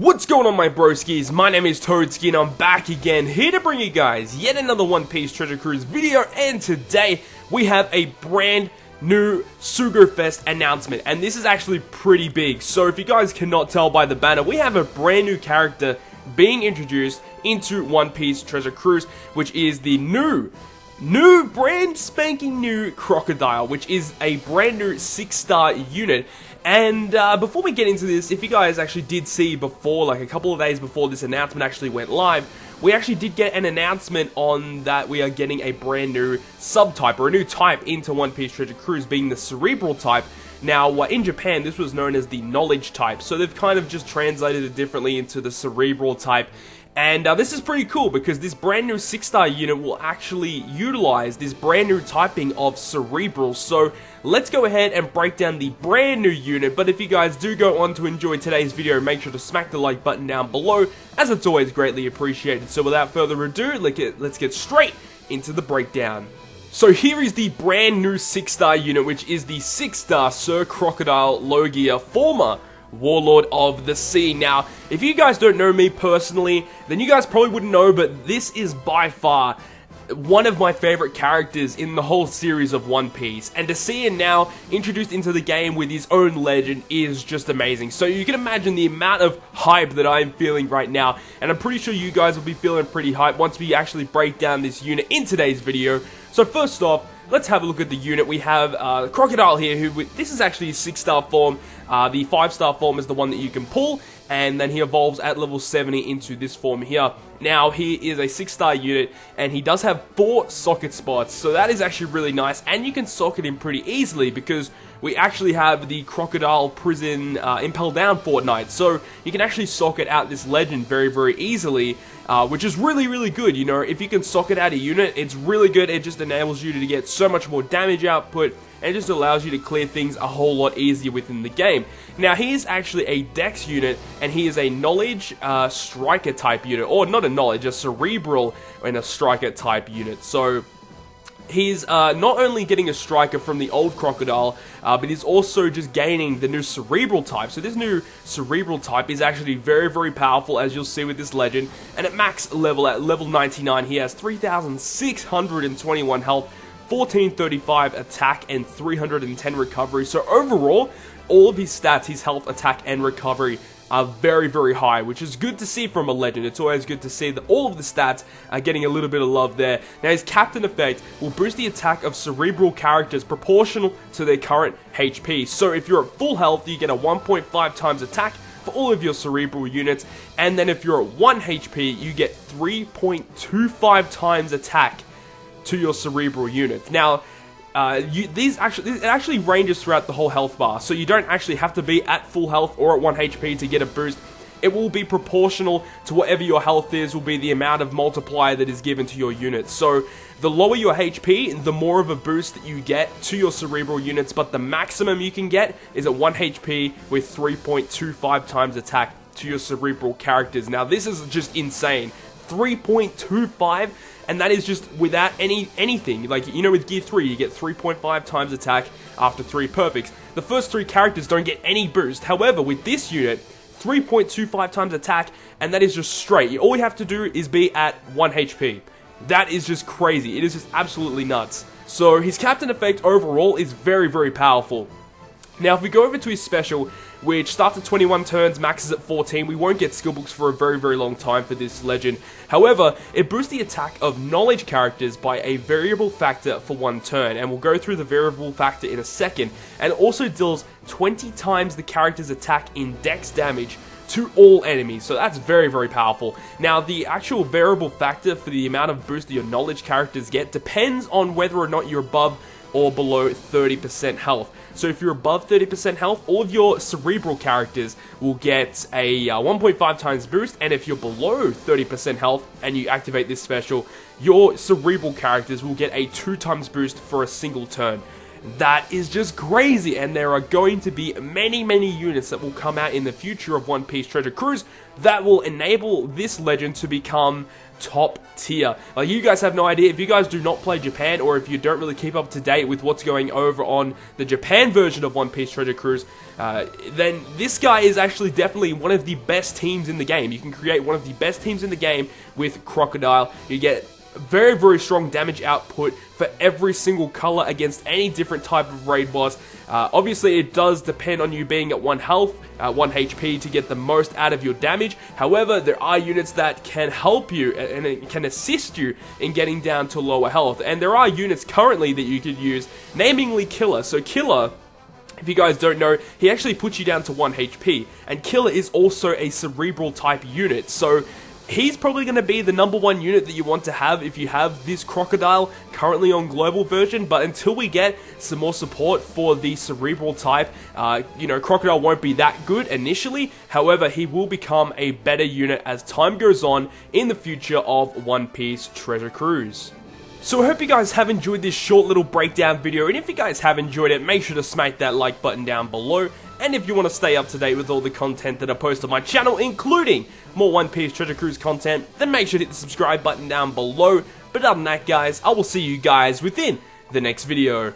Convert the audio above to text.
What's going on, my broskiis? My name is Toadski and I'm back again, here to bring you guys yet another One Piece Treasure Cruise video, and today we have a brand new SUGO-FEST announcement, and this is actually pretty big. So if you guys cannot tell by the banner, we have a brand new character being introduced into One Piece Treasure Cruise, which is the new brand spanking new CROCODILE, which is a brand new 6-star unit. And before we get into this, if you guys actually did see before, like a couple of days before this announcement actually went live, we actually did get an announcement on that we are getting a brand new subtype, or a new type into One Piece Treasure Cruise, being the Cerebral type. Now, in Japan, this was known as the Knowledge type, so they've kind of just translated it differently into the Cerebral type. And this is pretty cool because this brand new 6-star unit will actually utilize this brand new typing of Cerebral. So let's go ahead and break down the brand new unit. But if you guys do go on to enjoy today's video, make sure to smack the like button down below, as it's always greatly appreciated. So without further ado, let's get straight into the breakdown. So here is the brand new 6-star unit, which is the 6-star Sir Crocodile Logia, former Warlord of the Sea. Now, if you guys don't know me personally, then you guys probably wouldn't know, but this is by far one of my favorite characters in the whole series of One Piece, and to see him now introduced into the game with his own legend is just amazing. So you can imagine the amount of hype that I'm feeling right now, and I'm pretty sure you guys will be feeling pretty hype once we actually break down this unit in today's video. So first off, let's have a look at the unit. We have Crocodile here, this is actually his 6-star form. The 5-star form is the one that you can pull, and then he evolves at level 70 into this form here. Now, he is a 6-star unit, and he does have 4 socket spots, so that is actually really nice, and you can socket him pretty easily because we actually have the Crocodile Prison Impel Down Fortnite, so you can actually socket out this legend very, very easily, which is really, really good. You know, if you can socket out a unit, it's really good. It just enables you to get so much more damage output, and it just allows you to clear things a whole lot easier within the game. Now, he is actually a Dex unit, and he is a Knowledge Striker type unit, or not a Knowledge, a Cerebral and a Striker type unit. So he's not only getting a Striker from the old Crocodile, but he's also just gaining the new Cerebral type. So this new Cerebral type is actually very, very powerful, as you'll see with this legend. And at max level, at level 99, he has 3,621 health, 1435 attack, and 310 recovery. So overall, all of his stats, his health, attack, and recovery, are very, very high, which is good to see from a legend. It's always good to see that all of the stats are getting a little bit of love there. Now, his Captain effect will boost the attack of Cerebral characters proportional to their current HP. So if you're at full health, you get a 1.5 times attack for all of your Cerebral units, and then if you're at 1 HP, you get 3.25 times attack to your Cerebral units. Now, it actually ranges throughout the whole health bar, so you don't actually have to be at full health or at 1 HP to get a boost. It will be proportional to whatever your health is, will be the amount of multiplier that is given to your units. So the lower your HP, the more of a boost that you get to your Cerebral units, but the maximum you can get is at 1 HP with 3.25 times attack to your Cerebral characters. Now, this is just insane. 3.25, and that is just without anything. Like, you know, with Gear 3, you get 3.5 times attack after 3 perfects. The first 3 characters don't get any boost. However, with this unit, 3.25 times attack, and that is just straight. All you have to do is be at 1 HP. That is just crazy. It is just absolutely nuts. So his Captain effect overall is very, very powerful. Now, if we go over to his special, which starts at 21 turns, maxes at 14, we won't get skill books for a very, very long time for this legend. However, it boosts the attack of Knowledge characters by a variable factor for 1 turn, and we'll go through the variable factor in a second, and it also deals 20 times the character's attack in Dex damage to all enemies, so that's very, very powerful. Now, the actual variable factor for the amount of boost that your Knowledge characters get depends on whether or not you're above or below 30% health. So if you're above 30% health, all of your Cerebral characters will get a 1.5 times boost, and if you're below 30% health and you activate this special, your Cerebral characters will get a 2 times boost for a single turn. that is just crazy, and there are going to be many units that will come out in the future of One Piece Treasure Cruise that will enable this legend to become top tier. Like, you guys have no idea. If you guys do not play Japan, or if you don't really keep up to date with what's going over on the Japan version of One Piece Treasure Cruise, then this guy is actually definitely one of the best teams in the game. You can create one of the best teams in the game with Crocodile. You get very strong damage output for every single color against any different type of raid boss. Obviously, it does depend on you being at 1 health, 1 HP to get the most out of your damage. However, there are units that can help you and it can assist you in getting down to lower health. And there are units currently that you could use, namely Killer. So Killer, if you guys don't know, he actually puts you down to 1 HP. And Killer is also a cerebral type unit. So he's probably going to be the #1 unit that you want to have if you have this Crocodile currently on global version. But until we get some more support for the cerebral type, you know, Crocodile won't be that good initially. However, he will become a better unit as time goes on in the future of One Piece Treasure Cruise. So I hope you guys have enjoyed this short little breakdown video, and if you guys have enjoyed it, make sure to smack that like button down below. And if you want to stay up to date with all the content that I post on my channel, including more One Piece Treasure Cruise content, then make sure to hit the subscribe button down below. But other than that, guys, I will see you guys within the next video.